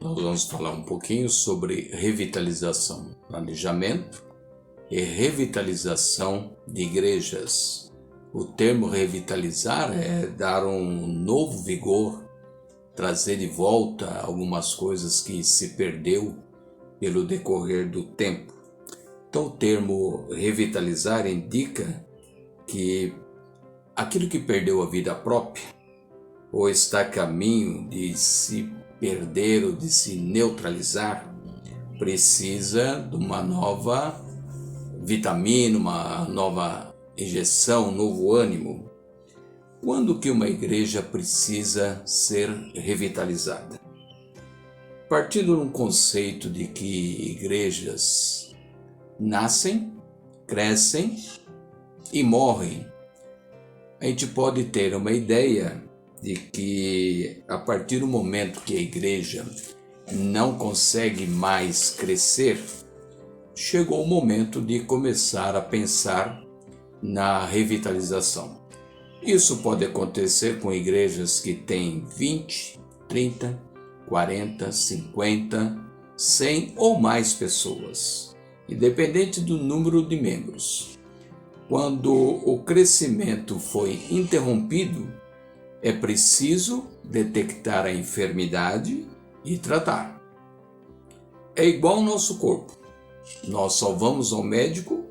nós vamos falar um pouquinho sobre revitalização, planejamento e revitalização de igrejas. O termo revitalizar é dar um novo vigor, trazer de volta algumas coisas que se perdeu pelo decorrer do tempo. Então o termo revitalizar indica que aquilo que perdeu a vida própria ou está a caminho de se perder ou de se neutralizar, precisa de uma nova vitamina, uma nova injeção, um novo ânimo. Quando que uma igreja precisa ser revitalizada? Partindo de um conceito de que igrejas nascem, crescem e morrem, a gente pode ter uma ideia de que a partir do momento que a igreja não consegue mais crescer, chegou o momento de começar a pensar na revitalização. Isso pode acontecer com igrejas que têm 20, 30, 40, 50, 100 ou mais pessoas, independente do número de membros. Quando o crescimento foi interrompido, é preciso detectar a enfermidade e tratar. É igual ao nosso corpo. Nós só vamos ao médico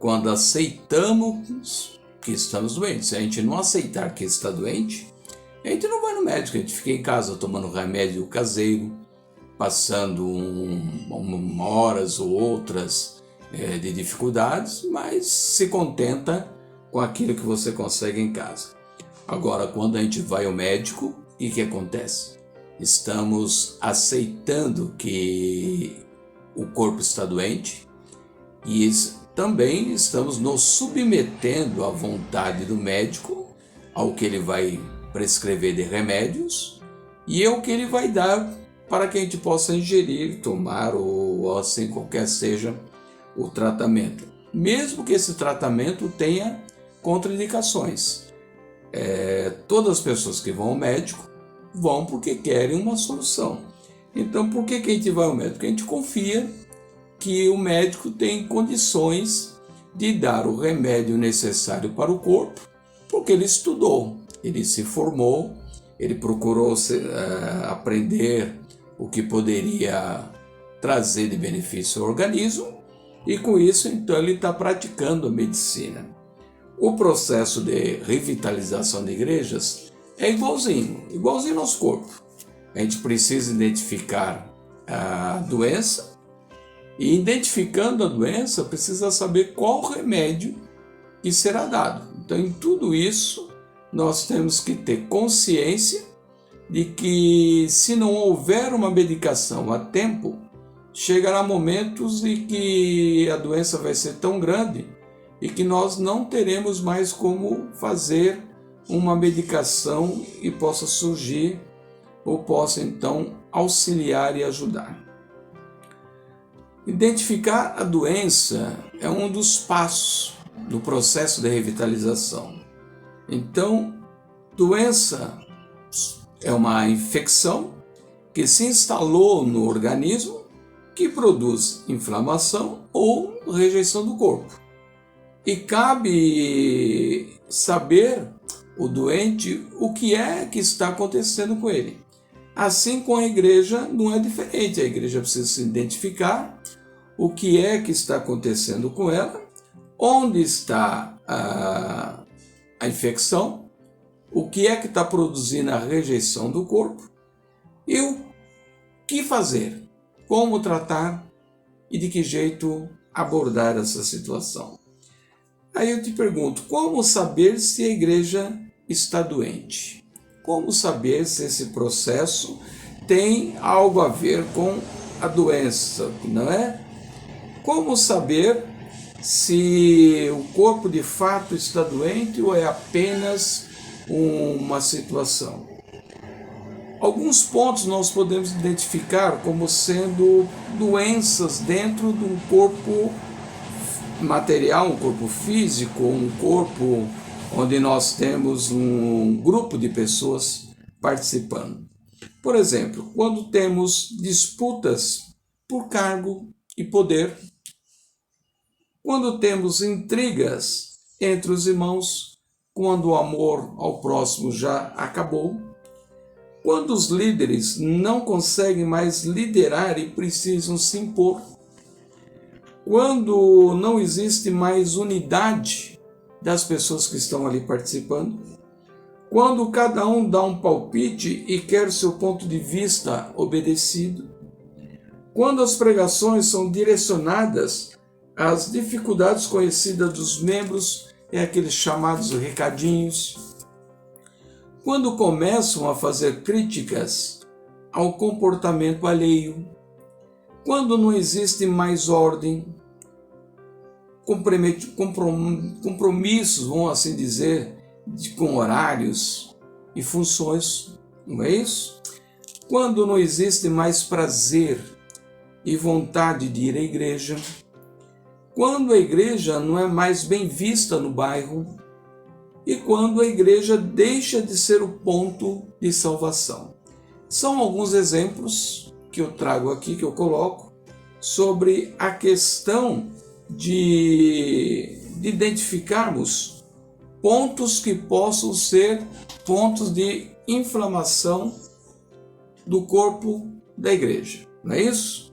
quando aceitamos que estamos doentes. Se a gente não aceitar que está doente, a gente não vai no médico, a gente fica em casa tomando remédio caseiro, passando horas ou outras de dificuldades, mas se contenta com aquilo que você consegue em casa. Agora, quando a gente vai ao médico, o que acontece? Estamos aceitando que o corpo está doente e também estamos nos submetendo à vontade do médico, ao que ele vai prescrever de remédios e ao que ele vai dar para que a gente possa ingerir, tomar ou assim qualquer seja o tratamento. Mesmo que esse tratamento tenha contraindicações. Todas as pessoas que vão ao médico vão porque querem uma solução. Então, por que a gente vai ao médico? Porque a gente confia que o médico tem condições de dar o remédio necessário para o corpo, porque ele estudou, ele se formou, ele procurou aprender o que poderia trazer de benefício ao organismo e com isso, então, ele está praticando a medicina. O processo de revitalização de igrejas é igualzinho ao nosso corpo. A gente precisa identificar a doença e, identificando a doença, precisa saber qual remédio que será dado. Então, em tudo isso, nós temos que ter consciência de que, se não houver uma medicação a tempo, chegará momentos em que a doença vai ser tão grande e que nós não teremos mais como fazer uma medicação e possa surgir ou possa então auxiliar e ajudar. Identificar a doença é um dos passos do processo de revitalização. Então, doença é uma infecção que se instalou no organismo, que produz inflamação ou rejeição do corpo. E cabe saber o doente o que é que está acontecendo com ele. Assim com a igreja não é diferente. A igreja precisa se identificar o que é que está acontecendo com ela, onde está a infecção, o que é que está produzindo a rejeição do corpo e o que fazer, como tratar e de que jeito abordar essa situação. Aí eu te pergunto, como saber se a igreja está doente? Como saber se esse processo tem algo a ver com a doença, não é? Como saber se o corpo de fato está doente ou é apenas uma situação? Alguns pontos nós podemos identificar como sendo doenças dentro de um corpo material, um corpo físico, um corpo onde nós temos um grupo de pessoas participando. Por exemplo, quando temos disputas por cargo e poder, quando temos intrigas entre os irmãos, quando o amor ao próximo já acabou, quando os líderes não conseguem mais liderar e precisam se impor, quando não existe mais unidade das pessoas que estão ali participando, quando cada um dá um palpite e quer seu ponto de vista obedecido, quando as pregações são direcionadas às dificuldades conhecidas dos membros, aqueles chamados recadinhos, quando começam a fazer críticas ao comportamento alheio, quando não existe mais ordem, compromissos, vamos assim dizer, com horários e funções, não é isso? Quando não existe mais prazer e vontade de ir à igreja, quando a igreja não é mais bem vista no bairro e quando a igreja deixa de ser o ponto de salvação. São alguns exemplos que eu trago aqui, que eu coloco, sobre a questão de identificarmos pontos que possam ser pontos de inflamação do corpo da igreja, não é isso?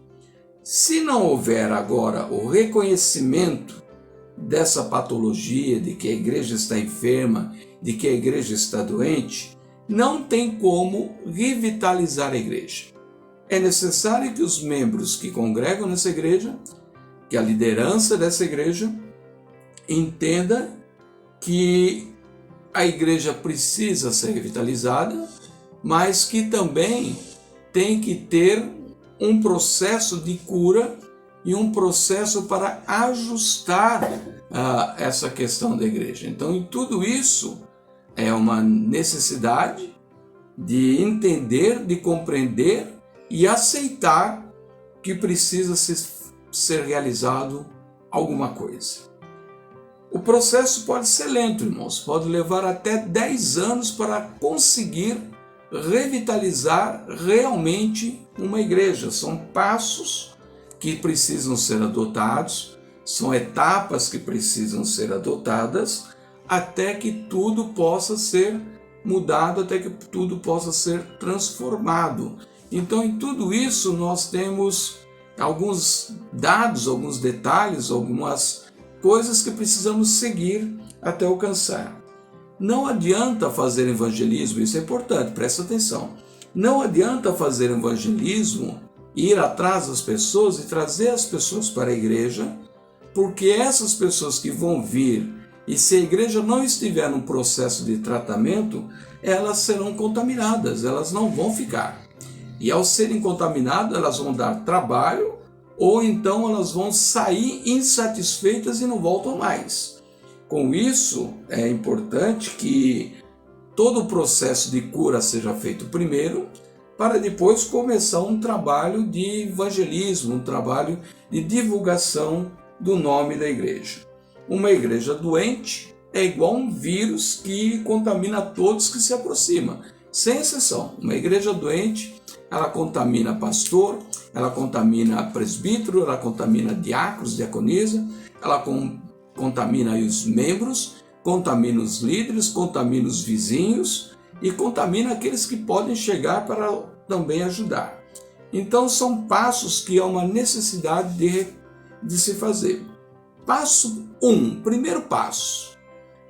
Se não houver agora o reconhecimento dessa patologia, de que a igreja está enferma, de que a igreja está doente, não tem como revitalizar a igreja. É necessário que os membros que congregam nessa igreja, que a liderança dessa igreja, entenda que a igreja precisa ser revitalizada, mas que também tem que ter um processo de cura e um processo para ajustar essa questão da igreja. Então, em tudo isso, é uma necessidade de entender, de compreender e aceitar que precisa ser realizado alguma coisa. O processo pode ser lento, irmãos, pode levar até 10 anos para conseguir revitalizar realmente uma igreja. São passos que precisam ser adotados, são etapas que precisam ser adotadas até que tudo possa ser mudado, até que tudo possa ser transformado. Então, em tudo isso, nós temos alguns dados, alguns detalhes, algumas coisas que precisamos seguir até alcançar. Não adianta fazer evangelismo, isso é importante, presta atenção. Não adianta fazer evangelismo, ir atrás das pessoas e trazer as pessoas para a igreja, porque essas pessoas que vão vir, e se a igreja não estiver num processo de tratamento, elas serão contaminadas, elas não vão ficar. E ao serem contaminadas, elas vão dar trabalho, ou então elas vão sair insatisfeitas e não voltam mais. Com isso, é importante que todo o processo de cura seja feito primeiro, para depois começar um trabalho de evangelismo, um trabalho de divulgação do nome da igreja. Uma igreja doente é igual um vírus que contamina todos que se aproximam, sem exceção. Uma igreja doente, ela contamina pastor, ela contamina presbítero, ela contamina diáconos, diaconisa, ela contamina os membros, contamina os líderes, contamina os vizinhos e contamina aqueles que podem chegar para também ajudar. Então são passos que há uma necessidade de se fazer. Passo 1, primeiro passo,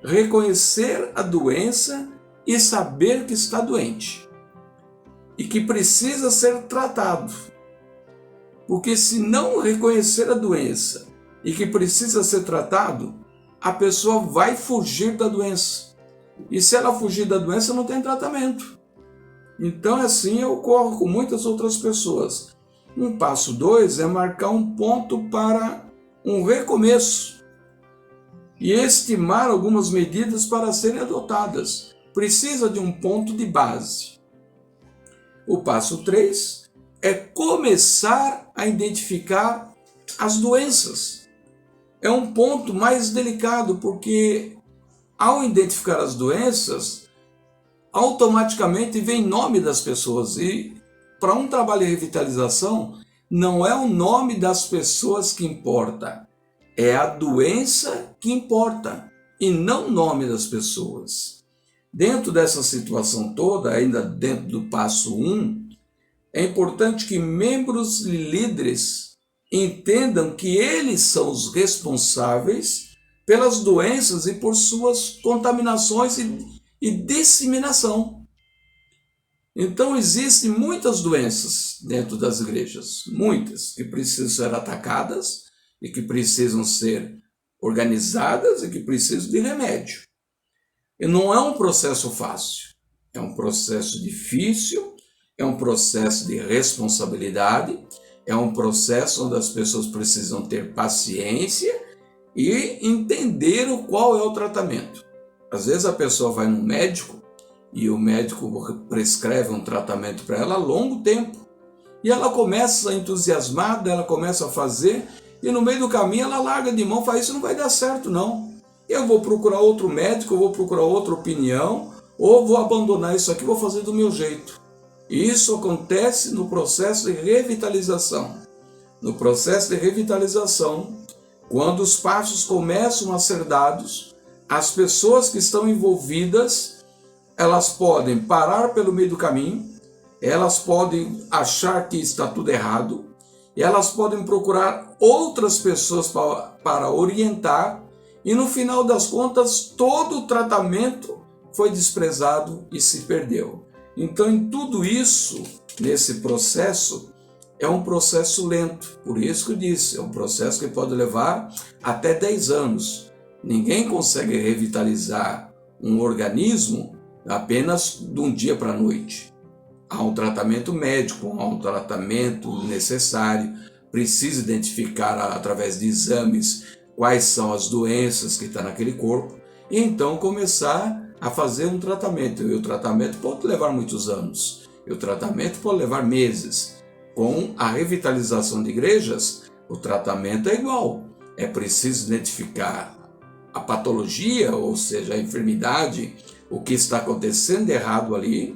reconhecer a doença e saber que está doente e que precisa ser tratado. Porque se não reconhecer a doença e que precisa ser tratado, a pessoa vai fugir da doença. E se ela fugir da doença, não tem tratamento. Então assim ocorre com muitas outras pessoas. Um passo 2 é marcar um ponto para um recomeço e estimar algumas medidas para serem adotadas. Precisa de um ponto de base. O passo 3 é começar a identificar as doenças. É um ponto mais delicado, porque ao identificar as doenças, automaticamente vem nome das pessoas. E para um trabalho de revitalização, não é o nome das pessoas que importa, é a doença que importa, e não o nome das pessoas. Dentro dessa situação toda, ainda dentro do passo 1, é importante que membros e líderes entendam que eles são os responsáveis pelas doenças e por suas contaminações e disseminação. Então, existem muitas doenças dentro das igrejas, muitas, que precisam ser atacadas e que precisam ser organizadas e que precisam de remédio. E não é um processo fácil, é um processo difícil, é um processo de responsabilidade, é um processo onde as pessoas precisam ter paciência e entender qual é o tratamento. Às vezes a pessoa vai no médico e o médico prescreve um tratamento para ela a longo tempo. E ela começa entusiasmada, ela começa a fazer, e no meio do caminho ela larga de mão, fala, isso não vai dar certo não. Eu vou procurar outro médico, eu vou procurar outra opinião, ou vou abandonar isso aqui, vou fazer do meu jeito. E isso acontece no processo de revitalização. No processo de revitalização, quando os passos começam a ser dados, as pessoas que estão envolvidas, elas podem parar pelo meio do caminho, elas podem achar que está tudo errado, e elas podem procurar outras pessoas para orientar, e no final das contas, todo o tratamento foi desprezado e se perdeu. Então, em tudo isso, nesse processo, é um processo lento. Por isso que eu disse, é um processo que pode levar até 10 anos. Ninguém consegue revitalizar um organismo apenas de um dia para a noite. Há um tratamento médico, há um tratamento necessário, precisa identificar através de exames quais são as doenças que estão naquele corpo e então começar a fazer um tratamento. E o tratamento pode levar muitos anos, e o tratamento pode levar meses. Com a revitalização de igrejas, o tratamento é igual. É preciso identificar a patologia, ou seja, a enfermidade, o que está acontecendo de errado ali,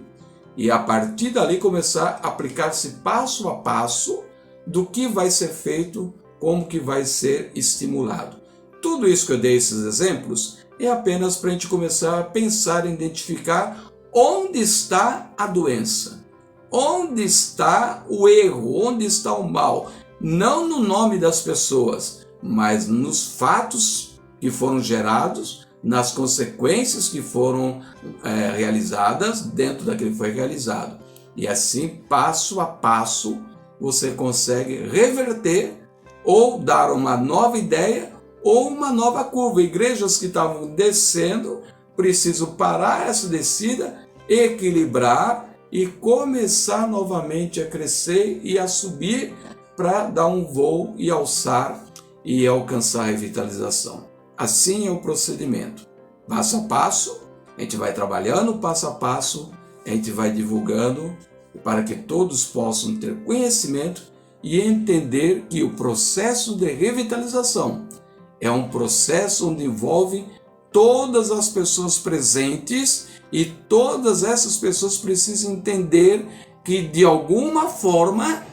e a partir dali começar a aplicar-se passo a passo do que vai ser feito, como que vai ser estimulado. Tudo isso que eu dei esses exemplos é apenas para a gente começar a pensar e identificar onde está a doença, onde está o erro, onde está o mal, não no nome das pessoas, mas nos fatos que foram gerados, nas consequências que foram realizadas dentro daquilo que foi realizado. E assim, passo a passo, você consegue reverter ou dar uma nova ideia ou uma nova curva. Igrejas que estavam descendo precisam parar essa descida, equilibrar e começar novamente a crescer e a subir para dar um voo e alçar e alcançar a revitalização. Assim é o procedimento. Passo a passo, a gente vai trabalhando passo a passo, a gente vai divulgando para que todos possam ter conhecimento e entender que o processo de revitalização é um processo onde envolve todas as pessoas presentes e todas essas pessoas precisam entender que de alguma forma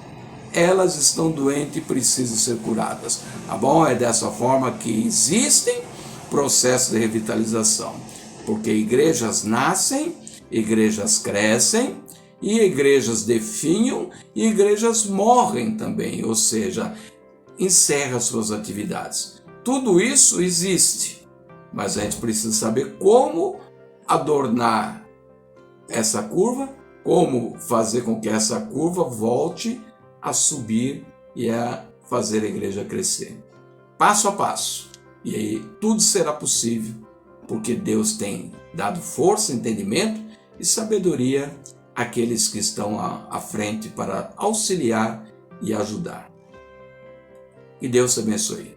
elas estão doentes e precisam ser curadas, tá bom? É dessa forma que existem processos de revitalização, porque igrejas nascem, igrejas crescem, e igrejas definham, e igrejas morrem também, ou seja, encerram suas atividades. Tudo isso existe, mas a gente precisa saber como adornar essa curva, como fazer com que essa curva volte a subir e a fazer a igreja crescer. Passo a passo. E aí tudo será possível, porque Deus tem dado força, entendimento e sabedoria àqueles que estão à frente para auxiliar e ajudar. Que Deus te abençoe.